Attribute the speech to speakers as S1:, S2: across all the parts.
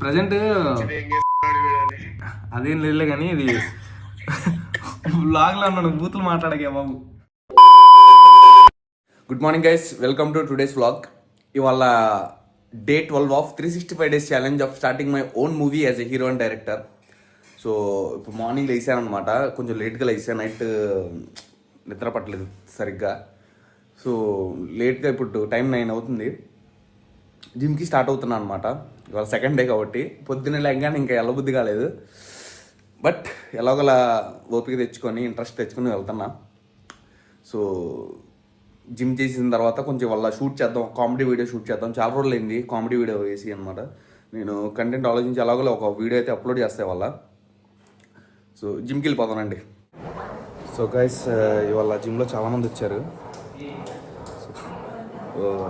S1: Present అదేం లేదులే కానీ ఇది బ్లాగ్లో ఉన్నాను, బూతులు మాట్లాడకే బాబు. Good morning guys, welcome to today's vlog. ఇవాళ day 12 of 365 days challenge of starting my own movie as a hero and director. So ఇప్పుడు మార్నింగ్ లేసాను అనమాట, కొంచెం లేట్గా లేసాను, నైట్ నిద్ర పట్టలేదు సరిగ్గా. సో లేట్గా ఇప్పుడు టైం 9 అవుతుంది, జిమ్కి స్టార్ట్ అవుతున్నాను అనమాట. ఇవాళ సెకండ్ డే కాబట్టి పొద్దున్నే లేకగానే ఇంకా వెళ్ళబుద్ధి కాలేదు. బట్ ఎలాగోలా ఓపిక తెచ్చుకొని ఇంట్రెస్ట్ తెచ్చుకొని వెళ్తున్నా. సో జిమ్ చేసిన తర్వాత కొంచెం వాళ్ళ షూట్ చేద్దాం, కామెడీ వీడియో షూట్ చేద్దాం. చాలా రోజులు అయింది కామెడీ వీడియో వేసి అనమాట. నేను కంటెంట్ ఆలోచించి ఎలాగోలా ఒక వీడియో అయితే అప్లోడ్ చేస్తే వాళ్ళ. సో జిమ్కి వెళ్ళిపోతానండి. సో గైస్, ఇవాళ జిమ్లో చాలామంది వచ్చారు.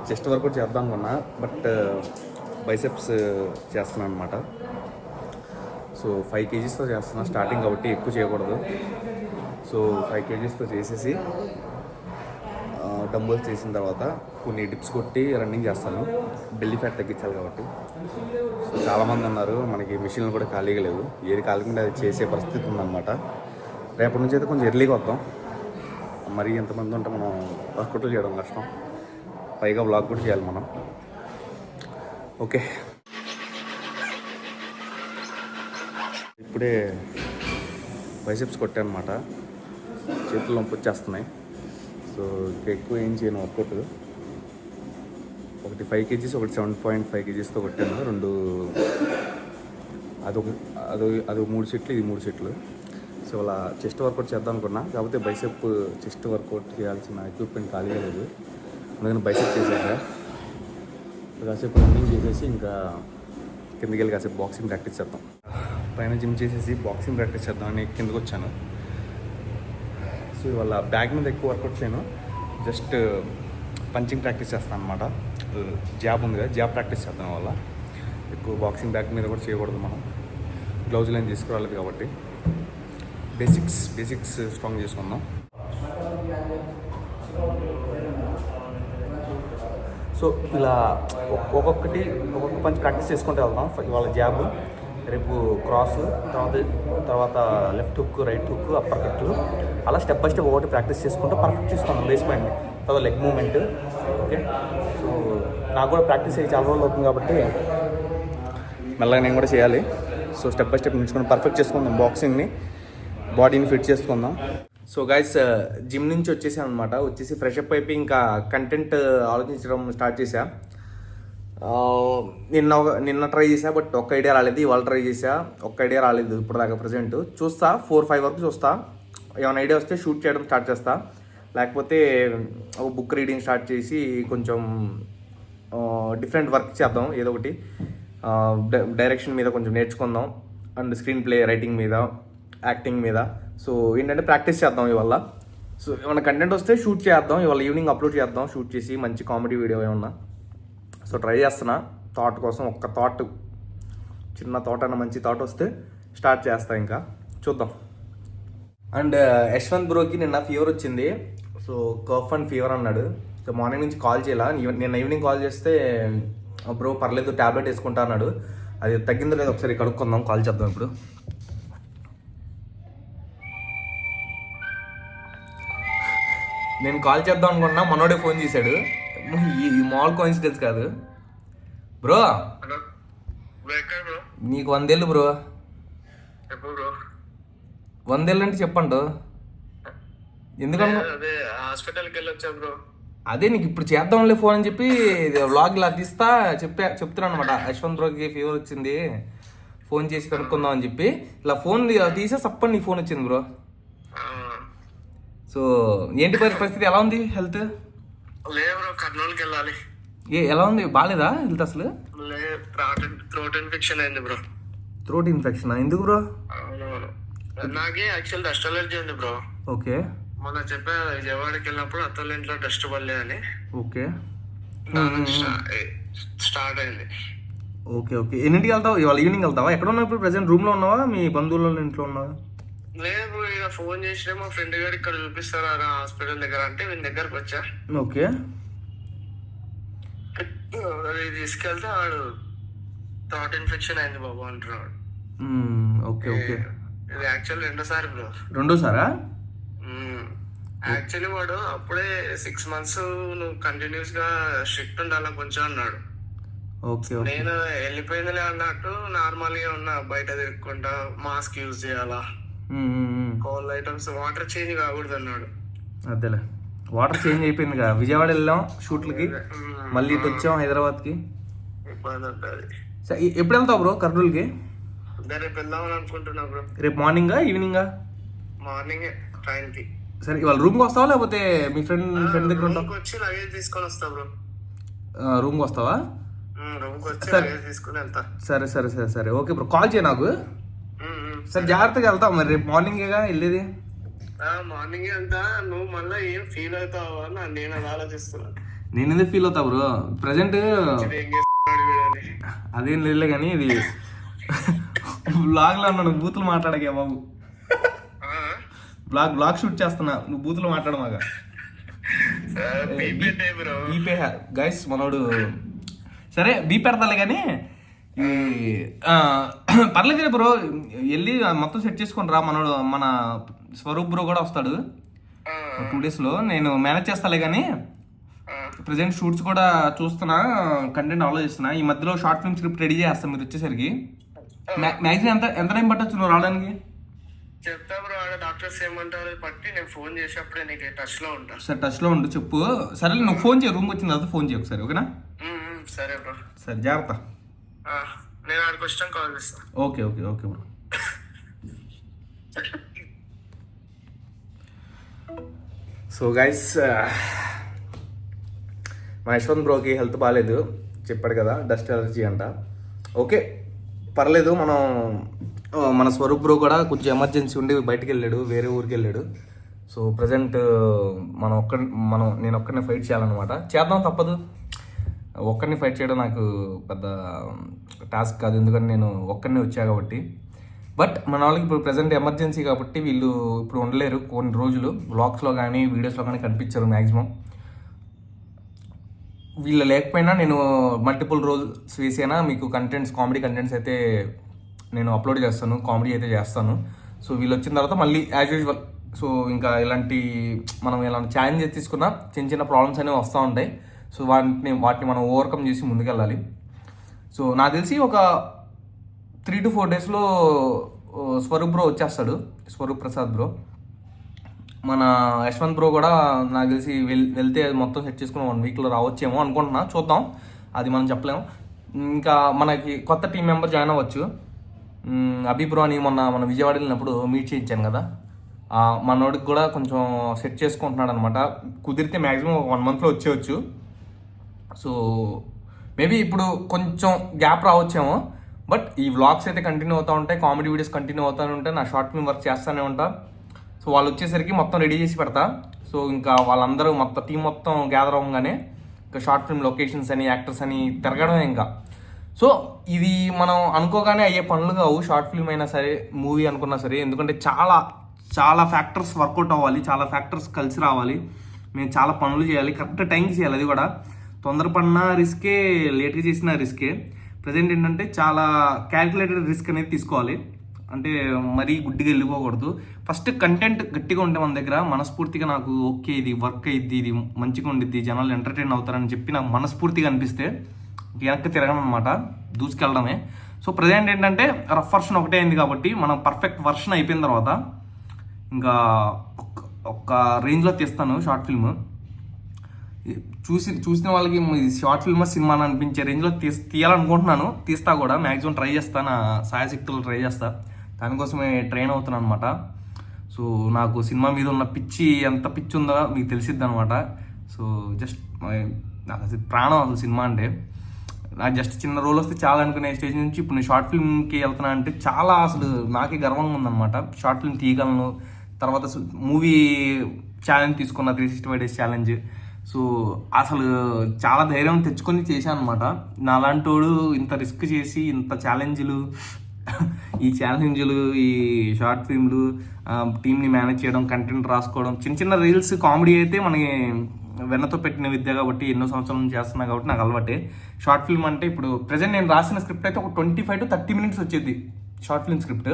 S1: చెస్ట్ వర్కౌట్ చేద్దాం అనుకున్నా, బట్ బైసెప్స్ చేస్తున్నాను అనమాట. సో 5 kgsతో చేస్తున్నా, స్టార్టింగ్ కాబట్టి ఎక్కువ చేయకూడదు. సో 5 kgsతో చేసేసి డంబుల్స్ చేసిన తర్వాత కొన్ని డిప్స్ కొట్టి రన్నింగ్ చేస్తాను, బెల్లీ ఫ్యాట్ తగ్గించాలి కాబట్టి. సో చాలామంది ఉన్నారు, మనకి మిషన్లు కూడా ఖాళీగా లేవు, ఏది ఖాళీగా అది చేసే పరిస్థితి ఉందన్నమాట. రేపటి నుంచి అయితే కొంచెం ఎర్లీగా వద్దాం, మరీ ఎంతమంది ఉంటే మనం వర్కౌట్లు చేయడం కష్టం, పైగా బ్లాగ్ కూడా చేయాలి మనం. ఓకే, ఇప్పుడే బైసెప్స్ కొట్టాను అనమాట, చేతులు నొప్పి వచ్చేస్తున్నాయి. సో ఇంకా ఎక్కువ ఏం చేయను వర్కౌట్. ఒకటి 5 kgs, ఒకటి 7.5 kgsతో కొట్టాను, రెండు అది 3 సెట్లు, ఇది 3 సెట్లు. సో అలా చెస్ట్ వర్కౌట్ చేద్దాం అనుకున్నా, కాకపోతే బైసెప్ చెస్ట్ వర్కౌట్ చేయాల్సిన ఎక్విప్మెంట్ ఖాళీగా లేదు, అందుకని బైసెప్ చేశాక కాసేపు రన్నింగ్ చేసేసి ఇంకా కిందకి వెళ్ళి కాసేపు బాక్సింగ్ ప్రాక్టీస్ చేద్దాం. పైన జిమ్ చేసేసి బాక్సింగ్ ప్రాక్టీస్ చేద్దామని కిందకి వచ్చాను. సో ఇవాళ బ్యాక్ మీద ఎక్కువ వర్కౌట్ చేయను, జస్ట్ పంచింగ్ ప్రాక్టీస్ చేస్తాను అనమాట. జాబ్ ఉంది కదా, జాబ్ ప్రాక్టీస్ చేద్దాం వల్ల. ఎక్కువ బాక్సింగ్ బ్యాక్ మీద కూడా చేయకూడదు మనం, గ్లౌజులు ఏం తీసుకురాలేదు కాబట్టి. బేసిక్స్ స్ట్రాంగ్ చేసుకుందాం. సో ఇలా ఒక్కొక్క పంచ్ ప్రాక్టీస్ చేసుకుంటూ వెళ్దాం. ఇవాళ జాబ్, రేపు క్రాస్, తర్వాత left hook, right hook, upper కట్లు, అలా స్టెప్ బై స్టెప్ ఒకటి ప్రాక్టీస్ చేసుకుంటూ పర్ఫెక్ట్ చేసుకుందాం బేస్ పాయింట్. తర్వాత లెగ్ మూవ్మెంట్. ఓకే, సో నాకు కూడా ప్రాక్టీస్ అయ్యి చాలా రోజులు అవుతుంది కాబట్టి మెల్లగా నేను కూడా చేయాలి. సో స్టెప్ బై స్టెప్ నేర్చుకుని పర్ఫెక్ట్ చేసుకుందాం బాక్సింగ్ని, బాడీని ఫిట్ చేసుకుందాం. సో గైస్, జిమ్ నుంచి వచ్చేసాను అనమాట. వచ్చేసి ఫ్రెష్ అప్ అయిపోయి ఇంకా కంటెంట్ ఆలోచించడం స్టార్ట్ చేశా. నిన్న ట్రై చేసా, బట్ ఒక్క ఐడియా రాలేదు. ఇవాళ ట్రై చేసా, ఒక్క ఐడియా రాలేదు ఇప్పటిదాకా. ప్రజెంట్ చూస్తా, 4-5 వరకు చూస్తా. ఏమైనా ఐడియా వస్తే షూట్ చేయడం స్టార్ట్ చేస్తా, లేకపోతే ఒక బుక్ రీడింగ్ స్టార్ట్ చేసి కొంచెం డిఫరెంట్ వర్క్ చేద్దాం, ఏదో ఒకటి డైరెక్షన్ మీద కొంచెం నేర్చుకుందాం, అండ్ స్క్రీన్ ప్లే రైటింగ్ మీద, యాక్టింగ్ మీద. సో ఏంటంటే ప్రాక్టీస్ చేద్దాం ఇవాళ. సో ఏమైనా కంటెంట్ వస్తే షూట్ చేద్దాం, ఇవాళ ఈవినింగ్ అప్లోడ్ చేద్దాం, షూట్ చేసి మంచి కామెడీ వీడియో ఏమన్నా. సో ట్రై చేస్తున్నా థాట్ కోసం, ఒక్క థాట్, చిన్న థాట్ అన్న మంచి థాట్ వస్తే స్టార్ట్ చేస్తా, ఇంకా చూద్దాం. అండ్ యశ్వంత్ బ్రోకి నిన్న ఫీవర్ వచ్చింది. సో కఫ్ అండ్ ఫీవర్ అన్నాడు. సో మార్నింగ్ నుంచి కాల్ చేయాల, నిన్న ఈవినింగ్ కాల్ చేస్తే బ్రో పర్లేదు ట్యాబ్లెట్ వేసుకుంటా అన్నాడు. అది తగ్గిందో లేదో ఒకసారి కనుక్కుందాం, కాల్ చేద్దాం ఇప్పుడు. నేను కాల్ చేద్దాం అనుకున్నా, మనోడే ఫోన్ చేశాడు. ఈ మాల్ కోఇన్సిడెన్స్ కాదు బ్రో. నీకు 100 ఏళ్ళు బ్రో. 100 ఏళ్ళు అంటే చెప్పండు. ఎందుకంటే
S2: హాస్పిటల్కి వెళ్ళొచ్చా బ్రో?
S1: అదే నీకు ఇప్పుడు చేద్దాంలే ఫోన్ అని చెప్పి వ్లాగ్ ఇలా తీస్తా చెప్తున్నాను అనమాట. యశ్వంత్ బ్రోకి ఫీవర్ వచ్చింది, ఫోన్ చేసి కనుక్కుందాం అని చెప్పి ఇలా ఫోన్ తీసే సప్పని నీ ఫోన్ వచ్చింది బ్రో. సో ఏంటి పరిస్థితి, ఎలా ఉంది హెల్త్?
S2: లేదు బ్రో, కర్నూలుకి వెళ్ళాలి.
S1: ఎలా ఉంది, బాగాలేదా హెల్త్ అసలు?
S2: థ్రోట్ ఇన్ఫెక్షన్ అయింది బ్రో.
S1: థ్రోట్ ఇన్ఫెక్షన్ ఎందుకు బ్రో?
S2: అవునవును, నాకే యాక్చువల్ డస్ట్ అలర్జీ ఉంది బ్రో.
S1: ఓకే,
S2: మొన్న చెప్పా విజయవాడకి వెళ్ళినప్పుడు అత్తల ఇంట్లో డస్ట్ పడలే అని.
S1: ఓకే,
S2: స్టార్ట్ అయింది.
S1: ఓకే ఓకే, ఎన్నింటికి వెళ్తావు? ఇవాళ ఈవినింగ్ వెళ్తావా? ఎక్కడ ఉన్నావు ఇప్పుడు? ప్రెసెంట్ రూమ్లో ఉన్నావా, మీ బంధువుల ఇంట్లో ఉన్నావా?
S2: లేదు, ఇక ఫోన్ చేసిన మా ఫ్రెండ్ గారు ఇక్కడ చూపిస్తారా హాస్పిటల్ దగ్గర అంటే వీని దగ్గరకు వచ్చా.
S1: ఓకే,
S2: అది తీసుకెళ్తే వాడు థ్రాట్ ఇన్ఫెక్షన్ అయింది బాబు అంటున్నాడు.
S1: Okay okay.
S2: ఇది యాక్చువల్ రెండోసారి బ్రో.
S1: రెండోసారా?
S2: యాక్చువల్లీ వాడు అప్పుడే 6 months నువ్వు కంటిన్యూస్ గా స్ట్రిక్ట్ ఉండాలా కొంచెం అన్నాడు.
S1: Okay okay.
S2: నేను వెళ్ళిపోయిందిలే అన్నట్టు నార్మల్ గా ఉన్నా, బయట తిరుక్కుంటా, మాస్క్ యూజ్ చేయాలా, కోల్డ్ ఐటమ్స్, వాటర్ చేంజ్ కాకూడదు అన్నాడు.
S1: అదేలే, వాటర్ చేంజ్ అయిపోయింది కదా. విజయవాడ వెళ్ళాం షూట్లకి, మళ్ళీ ఇటు వచ్చాం హైదరాబాద్కి.
S2: ఇబ్బంది ఉంటుంది.
S1: ఎప్పుడు వెళ్తావు బ్రో కర్నూలుకి?
S2: రేపు వెళ్దామని అనుకుంటున్నా బ్రో.
S1: రేపు మార్నింగా ఈవినింగా?
S2: మార్నింగే ట్రైన్ కి.
S1: సరే, ఇవాళ రూమ్కి వస్తావా లేకపోతే మీ ఫ్రెండ్ దగ్గర ఉంటావు?
S2: వచ్చి లగేజ్ తీసుకొని వస్తా బ్రో.
S1: రూమ్కి వస్తావా?
S2: రూమ్కి వచ్చి లగేజ్ తీసుకుని వెళ్తా.
S1: సరే సరే సరే సరే, ఓకే బ్రో, కాల్ చేయి నాకు. సరే, జాగ్రత్తగా వెళ్తావు మరి. రేపు మార్నింగేగా వెళ్ళేది?
S2: మార్నింగ్ వెళ్తా. నువ్వు మళ్ళీ ఏం ఫీల్ అవుతావా అని నేను అది ఆలోచిస్తున్నా.
S1: నేను ఎందుకు ఫీల్ అవుతా బ్రో, ప్రజెంట్ అదేం లేదులే కానీ ఇది బ్లాగ్లో ఉన్నాను, బూతులు మాట్లాడకే బాబు. బ్లాగ్ షూట్ చేస్తున్నా, నువ్వు బూతులు మాట్లాడమాగా. బీపే గైస్ మనోడు. సరే బీ పెడతాలే కానీ పర్లేదు బ్రో, వెళ్ళి మొత్తం సెట్ చేసుకొని రా. మనోడు మన స్వరూప్ బ్రో కూడా వస్తాడు 2 daysలో. నేను మేనేజ్ చేస్తాలే కానీ ప్రజెంట్ షూట్స్ కూడా చూస్తున్నా, కంటెంట్ ఆలోచిస్తున్నా. ఈ మధ్యలో షార్ట్ ఫిల్మ్ స్క్రిప్ట్ రెడీ చేస్తాను మీరు వచ్చేసరికి. మ్యాక్సిమం ఎంత టైం పట్టచ్చు నువ్వు రావడానికి?
S2: చెప్తా బ్రో, డాక్టర్స్ ఏమంటారు పట్టి నేను ఫోన్ చేసేప్పుడే నీకు టచ్ లో ఉంటా.
S1: సరే, టచ్ లో ఉండు, చెప్పు. సరే, నువ్వు ఫోన్ చేయి, రూమ్కి వచ్చిన తర్వాత ఫోన్ చేయి ఒకసారి, ఓకేనా?
S2: సరే బ్రో.
S1: సరే, జాగ్రత్త.
S2: నేను ఆడికి వచ్చాను కాల్ చేస్తాను.
S1: Okay okay okay bro. So guys, మా యశ్వంత్ బ్రోకి హెల్త్ బాగాలేదు చెప్పాడు కదా, డస్ట్ ఎలర్జీ అంట. ఓకే పర్లేదు, మన స్వరూప్ బ్రో కూడా కొంచెం ఎమర్జెన్సీ ఉండి బయటికి వెళ్ళాడు, వేరే ఊరికి వెళ్ళాడు. సో ప్రజెంట్ నేను ఒక్కడిని ఫైట్ చేయాలన్నమాట. చేద్దాం, తప్పదు. ఒక్కడిని ఫైట్ చేయడం నాకు పెద్ద టాస్క్ కాదు, ఎందుకంటే నేను ఒక్కడిని వచ్చా కాబట్టి. బట్ మన వాళ్ళకి ఇప్పుడు ప్రజెంట్ ఎమర్జెన్సీ కాబట్టి వీళ్ళు ఇప్పుడు ఉండలేరు కొన్ని రోజులు. బ్లాగ్స్లో కానీ వీడియోస్లో కానీ కనిపించరు మ్యాక్సిమం. వీళ్ళు లేకపోయినా నేను మల్టిపుల్ రోల్స్ వేసైనా మీకు కామెడీ కంటెంట్స్ అయితే నేను అప్లోడ్ చేస్తాను, కామెడీ అయితే చేస్తాను. సో వీళ్ళు వచ్చిన తర్వాత మళ్ళీ యాజ్ యూజువల్. సో ఇంకా ఇలాంటి ఛాలెంజెస్ తీసుకున్నా చిన్న ప్రాబ్లమ్స్ అనేవి వస్తూ ఉంటాయి. సో వాటిని మనం ఓవర్కమ్ చేసి ముందుకెళ్ళాలి. సో నాకు తెలిసి ఒక 3 to 4 daysలో స్వరూప్ బ్రో వచ్చేస్తాడు, స్వరూప్ ప్రసాద్ బ్రో. మన యశ్వంత్ బ్రో కూడా నాకు తెలిసి వెళ్తే మొత్తం సెట్ చేసుకుని 1 weekలో రావచ్చేమో అనుకుంటున్నా, చూద్దాం, అది మనం చెప్పలేము. ఇంకా మనకి కొత్త టీం మెంబర్ జాయిన్ అవ్వచ్చు. అభి బ్రో అని మన విజయవాడ వెళ్ళినప్పుడు మీట్ చేయించాను కదా, మనోడికి కూడా కొంచెం సెట్ చేసుకుంటున్నాడు అనమాట. కుదిరితే మ్యాక్సిమం 1 monthలో వచ్చేయచ్చు. సో మేబీ ఇప్పుడు కొంచెం గ్యాప్ రావచ్చేమో, బట్ ఈ వ్లాగ్స్ అయితే కంటిన్యూ అవుతూ ఉంటాయి, కామెడీ వీడియోస్ కంటిన్యూ అవుతూనే ఉంటాయి, నా షార్ట్ ఫిల్మ్ వర్క్ చేస్తూనే ఉంటా. సో వాళ్ళు వచ్చేసరికి మొత్తం రెడీ చేసి పెడతా. సో ఇంకా వాళ్ళందరూ టీం మొత్తం గ్యాదర్ అవ్వగానే ఇంకా షార్ట్ ఫిల్మ్ లొకేషన్స్ అని, యాక్టర్స్ అని తిరగడమే ఇంకా. సో ఇది మనం అనుకోగానే అయ్యే పనులు కావు, షార్ట్ ఫిల్మ్ అయినా సరే, మూవీ అనుకున్నా సరే. ఎందుకంటే చాలా ఫ్యాక్టర్స్ వర్కౌట్ అవ్వాలి, చాలా ఫ్యాక్టర్స్ కలిసి రావాలి, మేము చాలా పనులు చేయాలి, కరెక్ట్ టైంకి చేయాలి. అది కూడా తొందరపడినా రిస్కే, లేట్గా చేసినా రిస్కే. ప్రజెంట్ ఏంటంటే చాలా క్యాల్కులేటెడ్ రిస్క్ అనేది తీసుకోవాలి, అంటే మరీ గుడ్డిగా వెళ్ళిపోకూడదు. ఫస్ట్ కంటెంట్ గట్టిగా ఉంటే మన దగ్గర మనస్ఫూర్తిగా నాకు ఓకే ఇది వర్క్ అయ్యిద్ది, ఇది మంచిగా ఉండిద్ది, జనాలు ఎంటర్టైన్ అవుతారని చెప్పి నాకు మనస్ఫూర్తిగా అనిపిస్తే వెనక్కి తిరగడం అనమాట, దూసుకెళ్ళడమే. సో ప్రజెంట్ ఏంటంటే రఫ్ వర్షన్ ఒకటే అయింది కాబట్టి మనం పర్ఫెక్ట్ వర్షన్ అయిపోయిన తర్వాత ఇంకా ఒక రేంజ్లో తీస్తాను షార్ట్ ఫిల్మ్. చూసిన వాళ్ళకి షార్ట్ ఫిల్మ్ సినిమా అని అనిపించే రేంజ్లో తీయాలనుకుంటున్నాను, తీస్తా కూడా, మ్యాక్సిమం ట్రై చేస్తా, నా సాయశక్తులు ట్రై చేస్తా, దానికోసమే ట్రైన్ అవుతున్నాను అనమాట. సో నాకు సినిమా మీద ఉన్న ఎంత పిచ్చి ఉందో మీకు తెలిసిద్ది అనమాట. సో జస్ట్ నాకు అసలు ప్రాణం అసలు సినిమా అంటే. నాకు జస్ట్ చిన్న రోల్ వస్తే చాలా అనుకునే స్టేజ్ నుంచి ఇప్పుడు నేను షార్ట్ ఫిల్మ్కి వెళ్తున్నా అంటే చాలా అసలు నాకే గర్వంగా ఉందన్నమాట. షార్ట్ ఫిల్మ్ తీయగలను, తర్వాత మూవీ ఛాలెంజ్ తీసుకున్న 365 days ఛాలెంజ్. సో అసలు చాలా ధైర్యం తెచ్చుకొని చేశాను అనమాట. నాలాంటోడు ఇంత రిస్క్ చేసి ఇంత ఛాలెంజ్లు, ఈ షార్ట్ ఫిల్మ్లు, టీమ్ని మేనేజ్ చేయడం, కంటెంట్ రాసుకోవడం, చిన్న రీల్స్ కామెడీ అయితే మనకి వెన్నతో పెట్టిన విద్య కాబట్టి ఎన్నో సంవత్సరాల నుంచి చేస్తున్నా కాబట్టి నాకు అలవాటే. షార్ట్ ఫిల్మ్ అంటే ఇప్పుడు ప్రజెంట్ నేను రాసిన స్క్రిప్ట్ అయితే ఒక 25 to 30 minutes వచ్చేది షార్ట్ ఫిల్మ్ స్క్రిప్ట్.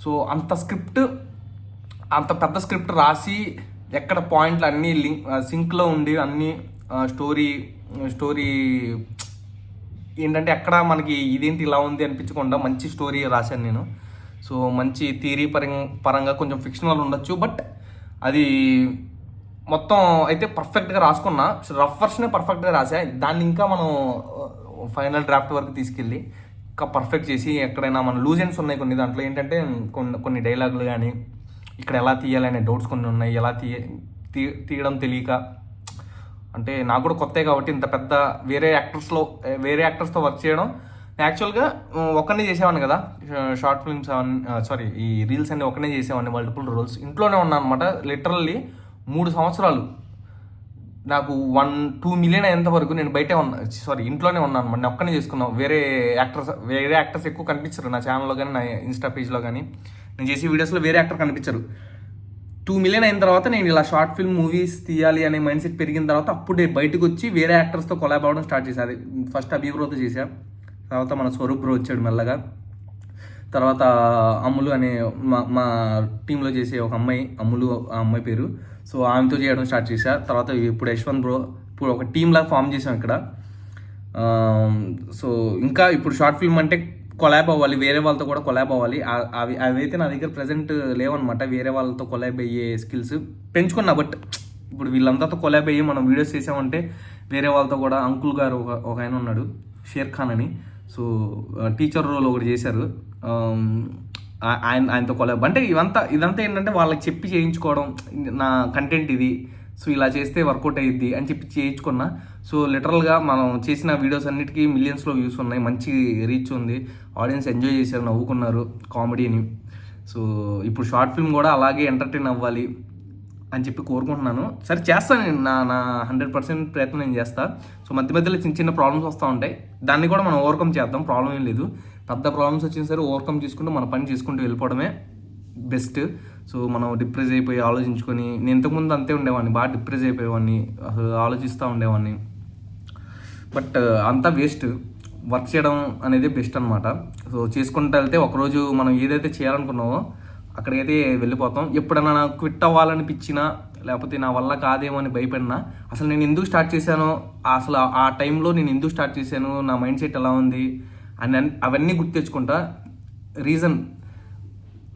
S1: సో అంత పెద్ద స్క్రిప్ట్ రాసి ఎక్కడ పాయింట్లు అన్నీ సింక్లో ఉండి అన్నీ స్టోరీ ఏంటంటే ఎక్కడ మనకి ఇదేంటి ఇలా ఉంది అనిపించకుండా మంచి స్టోరీ రాశాను నేను. సో మంచి థియరీ పరంగా కొంచెం ఫిక్షనల్ ఉండొచ్చు, బట్ అది మొత్తం అయితే పర్ఫెక్ట్గా రాసుకున్నా. రఫ్ వర్షనే పర్ఫెక్ట్గా రాసా. దాన్ని ఇంకా మనం ఫైనల్ డ్రాఫ్ట్ వరకు తీసుకెళ్ళి ఇంకా పర్ఫెక్ట్ చేసి ఎక్కడైనా మన లూజ్ ఎండ్స్ ఉన్నాయి కొన్ని దాంట్లో ఏంటంటే కొన్ని డైలాగులు కానీ ఇక్కడ ఎలా తీయాలనే డౌట్స్ కొన్ని ఉన్నాయి. ఎలా తీయడం తెలియక, అంటే నాకు కూడా కొత్త కాబట్టి ఇంత పెద్ద వేరే యాక్టర్స్తో వర్క్ చేయడం. యాక్చువల్గా ఒక్కనే చేసేవాడిని కదా షార్ట్ ఫిల్మ్స్ ఈ రీల్స్ అన్ని ఒక్కనే చేసేవాడిని, మల్టిపుల్ రోల్స్. ఇంట్లోనే ఉన్నాను అనమాట. లిటరల్లీ 3 సంవత్సరాలు నాకు 1-2 మిలియన్ అయ్యేంత వరకు నేను బయటే ఇంట్లోనే ఉన్నాను అనమాట. నేను ఒక్కనే చేసుకున్నాను. వేరే యాక్టర్స్ ఎక్కువ కనిపించరు నా ఛానల్లో కానీ నా ఇన్స్టా పేజ్లో కానీ. నేను చేసే వీడియోస్లో వేరే యాక్టర్ కనిపించరు. 2 మిలియన్ అయిన తర్వాత నేను ఇలా షార్ట్ ఫిల్మ్ మూవీస్ తీయాలి అనే మైండ్ సెట్ పెరిగిన తర్వాత అప్పుడే బయటకు వచ్చి వేరే యాక్టర్స్తో కొలాబ్ అవ్వడం స్టార్ట్ చేశాను. అది ఫస్ట్ అభిబ్రోతో చేశా, తర్వాత మన స్వరూప్ బ్రో వచ్చాడు మెల్లగా, తర్వాత అమ్ములు అనే మా టీంలో చేసే ఒక అమ్మాయి, అమ్ములు ఆ అమ్మాయి పేరు. సో ఆమెతో చేయడం స్టార్ట్ చేశా. తర్వాత ఇప్పుడు యశ్వంత్ బ్రో, ఇప్పుడు ఒక టీంలాగా ఫామ్ చేసాం ఇక్కడ. సో ఇంకా ఇప్పుడు షార్ట్ ఫిల్మ్ అంటే కొలాబ్ అవ్వాలి, వేరే వాళ్ళతో కూడా కొలాబ్ అవ్వాలి. అవైతే నా దగ్గర ప్రజెంట్ లేవన్నమాట. వేరే వాళ్ళతో కొలాబ్ అయ్యే స్కిల్స్ పెంచుకున్నా. బట్ ఇప్పుడు వీళ్ళందరితో కొలాబ్ అయ్యి మనం వీడియోస్ చేసామంటే వేరే వాళ్ళతో కూడా, అంకుల్ గారు ఒక ఆయన ఉన్నాడు షేర్ ఖాన్ అని, సో టీచర్ రోల్ ఒకటి చేశారు, ఆయనతో కొలాబ్. అంటే ఇదంతా ఏంటంటే వాళ్ళకి చెప్పి చేయించుకోవడం, నా కంటెంట్ ఇది, సో ఇలా చేస్తే వర్కౌట్ అయ్యిద్ది అని చెప్పి చేయించుకున్నా. సో లిటరల్గా మనం చేసిన వీడియోస్ అన్నిటికీ మిలియన్స్లో వ్యూస్ ఉన్నాయి, మంచి రీచ్ ఉంది, ఆడియన్స్ ఎంజాయ్ చేశారు, నవ్వుకున్నారు కామెడీని. సో ఇప్పుడు షార్ట్ ఫిల్మ్ కూడా అలాగే ఎంటర్టైన్ అవ్వాలి అని చెప్పి కోరుకుంటున్నాను. సరే చేస్తాను నేను, నా 100% ప్రయత్నం నేను చేస్తాను. సో మధ్యలో చిన్న ప్రాబ్లమ్స్ వస్తూ ఉంటాయి, దాన్ని కూడా మనం ఓవర్కమ్ చేద్దాం, ప్రాబ్లం ఏం లేదు. పెద్ద ప్రాబ్లమ్స్ వచ్చినా సరే ఓవర్కమ్ చేసుకుంటూ మన పని చేసుకుంటూ వెళ్ళిపోవడమే బెస్ట్. సో మనం డిప్రెస్ అయిపోయి ఆలోచించుకొని, నేను ఇంతకుముందు అంతే ఉండేవాడిని, బాగా డిప్రెస్ అయిపోయేవాడిని, అసలు ఆలోచిస్తూ ఉండేవాడిని. బట్ అంతా వేస్ట్. వర్క్ చేయడం అనేది బెస్ట్ అనమాట. సో చేసుకుంటూ వెళ్తే ఒకరోజు మనం ఏదైతే చేయాలనుకున్నామో అక్కడికైతే వెళ్ళిపోతాం. ఎప్పుడైనా నాకు క్విట్ అవ్వాలనిపించినా, లేకపోతే నా వల్ల కాదేమో అని భయపడినా, అసలు నేను ఎందుకు స్టార్ట్ చేశానో, అసలు ఆ టైంలో నేను ఎందుకు స్టార్ట్ చేశాను, నా మైండ్ సెట్ ఎలా ఉంది అని అవన్నీ గుర్తు తెచ్చుకుంటా. రీజన్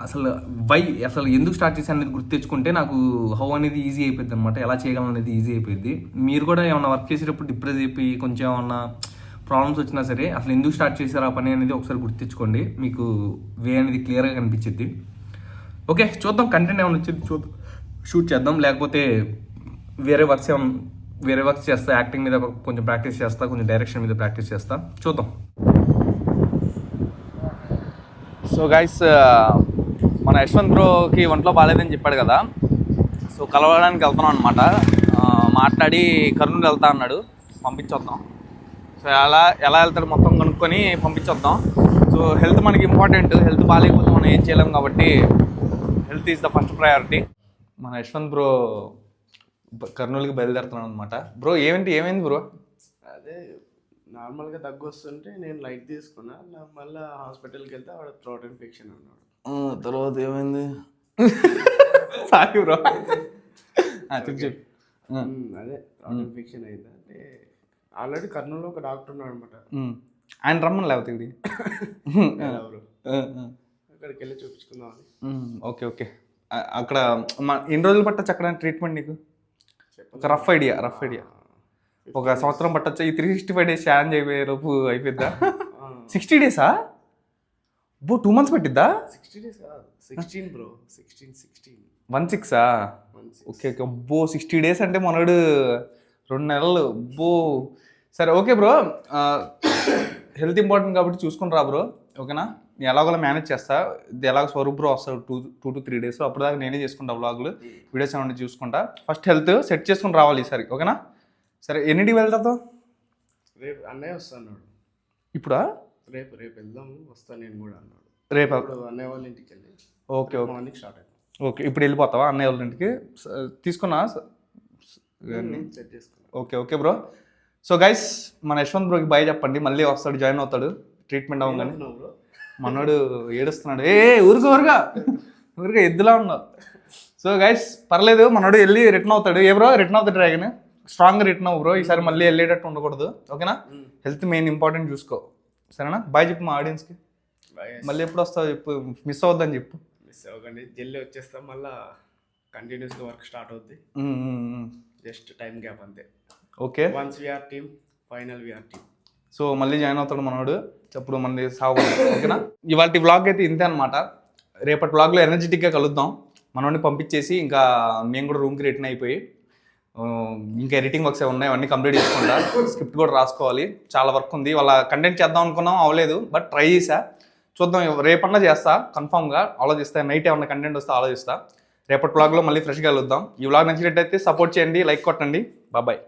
S1: అసలు ఎందుకు స్టార్ట్ చేశాను అనేది గుర్తు తెచ్చుకుంటే నాకు హౌ అనేది ఈజీ అయిపోద్ది అనమాట, ఎలా చేయగలను అనేది ఈజీ అయిపోయింది. మీరు కూడా ఏమన్నా వర్క్ చేసేటప్పుడు డిప్రెస్ అయిపోయి కొంచెం ఏమన్నా ప్రాబ్లమ్స్ వచ్చినా సరే అసలు ఎందుకు స్టార్ట్ చేశారు ఆ పని అనేది ఒకసారి గుర్తు తెచ్చుకోండి, మీకు వే అనేది క్లియర్గా కనిపించింది. ఓకే, చూద్దాం కంటెంట్ ఏమైనా వచ్చింది షూట్ చేద్దాం, లేకపోతే వేరే వర్క్స్ చేస్తా, యాక్టింగ్ మీద కొంచెం ప్రాక్టీస్ చేస్తా, కొంచెం డైరెక్షన్ మీద ప్రాక్టీస్ చేస్తా, చూద్దాం. సో గైస్, మన యశ్వంత్ బ్రోకి ఒంట్లో బాగాలేదని చెప్పాడు కదా, సో కలవడానికి వెళ్తున్నాం అనమాట. మాట్లాడి కర్నూలు వెళ్తా అన్నాడు, పంపించొద్దాం. సో ఎలా వెళ్తాడు మొత్తం కనుక్కొని పంపించొద్దాం. సో హెల్త్ మనకి ఇంపార్టెంట్, హెల్త్ బాగాలేకపోతే మనం ఏం చేయలేం కాబట్టి health is the first priority. మన యశ్వంత్ బ్రో కర్నూలుకి బయలుదేరుతున్నాను అనమాట. బ్రో ఏమైంది బ్రో?
S3: అదే నార్మల్గా దగ్గు వస్తుంటే నేను లైట్ తీసుకున్నా, మళ్ళీ హాస్పిటల్కి వెళ్తే వాడు థ్రోట్ ఇన్ఫెక్షన్ అన్నాడు.
S1: తర్వాత ఏమైంది? Sorry bro.
S3: అదే థ్రోట్ ఇన్ఫెక్షన్ అయింది. అంటే ఆల్రెడీ కర్నూలులో ఒక డాక్టర్ ఉన్నాడు అనమాట,
S1: ఆయన రమ్మని లేకపోతే ఇది
S3: ఎవరు అక్కడికి వెళ్ళి చూపించుకుందామని.
S1: ఓకే. అక్కడ ఎన్ని రోజులు పట్టచ్చు అక్కడ ట్రీట్మెంట్? నీకు ఒక రఫ్ ఐడియా ఒక సంవత్సరం పట్టచ్చు. ఈ 365 days స్కాన్ చేయబోయే లోపు అయిపోద్దా? 60 days? 2 months పెట్టిద్దా?
S3: 60 days కాదు, 16 బ్రో, 16
S1: 16 ఓకే. అబ్బో 60 days అంటే మనోడు 2 నెలలు. అబ్బో సరే ఓకే బ్రో, హెల్త్ ఇంపార్టెంట్ కాబట్టి చూసుకుని రా బ్రో, ఓకేనా? నేను ఎలాగోలా మేనేజ్ చేస్తా. ఇది ఎలాగో స్వరూప్ బ్రో వస్తాడు 2 to 3 days, అప్పుడు దాకా నేనే చేసుకుంటా వ్లాగులు, వీడియోస్ ఏమన్నా చూసుకుంటా. ఫస్ట్ హెల్త్ సెట్ చేసుకుని రావాలి ఈసారి, ఓకేనా? సరే ఎన్నింటికి వెళ్తావు?
S3: రేపు అన్నయ్య వస్తాడు.
S1: ఇప్పుడా?
S3: రేపు వెళ్దాము, వస్తాను నేను కూడా అన్నాడు.
S1: రేపు
S3: అన్నయ్య వాళ్ళ ఇంటికి వెళ్ళి
S1: ఓకే
S3: మార్నింగ్ స్టార్ట్ అవుతుంది.
S1: ఓకే, ఇప్పుడు వెళ్ళిపోతావా అన్నయ్య వాళ్ళ ఇంటికి? తీసుకున్నా ఇవన్నీ
S3: సెట్ చేసుకున్నాను.
S1: Okay okay bro. So guys మన యశ్వంత్ బ్రోకి బాయ్ చెప్పండి, మళ్ళీ వస్తాడు, జాయిన్ అవుతాడు ట్రీట్మెంట్ అవ్వగానే.
S3: బ్రో
S1: మనోడు ఏడుస్తున్నాడు, ఊరుగా ఎద్దులా ఉన్నావు. సో గైస్ పర్లేదు, మనోడు వెళ్ళి రిటర్న్ అవుతాడు. బ్రో రిటర్న్ అవుతాడు డ్రాగన్, స్ట్రాంగ్గా రిటర్న్ అవ్వు బ్రో, ఈసారి మళ్ళీ వెళ్ళేటట్టు ఉండకూడదు, ఓకేనా? హెల్త్ మెయిన్ ఇంపార్టెంట్ చూసుకో, సరేనా? బాయ్ చెప్పు మా ఆడియన్స్కి. మళ్ళీ ఎప్పుడు వస్తావు చెప్పు, మిస్ అవ్వద్దని చెప్పు.
S3: మిస్ అవ్వకండి, జల్లి వచ్చేస్తాం, మళ్ళీ కంటిన్యూస్గా వర్క్ స్టార్ట్ అవుద్ది, జస్ట్ టైం గ్యాప్ అంతే.
S1: Okay,
S3: once VR team, final VR team.
S1: So మళ్ళీ జాయిన్ అవుతాడు మనోడు, అప్పుడు మనది సాగు, ఓకేనా? ఇవాళ వ్లాగ్ అయితే ఇంతే అనమాట. రేపటి వ్లాగ్లో ఎనర్జెటిక్గా కలుద్దాం. మనోడిని పంపించేసి ఇంకా మేము కూడా రూమ్కి రిటర్న్ అయిపోయి ఇంకా ఎడిటింగ్ వర్క్స్ ఉన్నాయి, అవన్నీ కంప్లీట్ చేసుకుంటా. స్క్రిప్ట్ కూడా రాసుకోవాలి, చాలా వర్క్ ఉంది. వాళ్ళ కంటెంట్ చేద్దాం అనుకున్నాం, అవ్వలేదు, బట్ ట్రై చేసా. చూద్దాం, రేపన్నా చేస్తా కన్ఫామ్గా, ఆలోచిస్తా. నైట్ ఏమన్నా కంటెంట్ వస్తే ఆలోచిస్తా. రేపటి వ్లాగ్లో మళ్ళీ ఫ్రెష్గా కలుద్దాం. ఈ వ్లాగ్ నచ్చినట్టయితే సపోర్ట్ చేయండి, లైక్ కొట్టండి. బాయ్.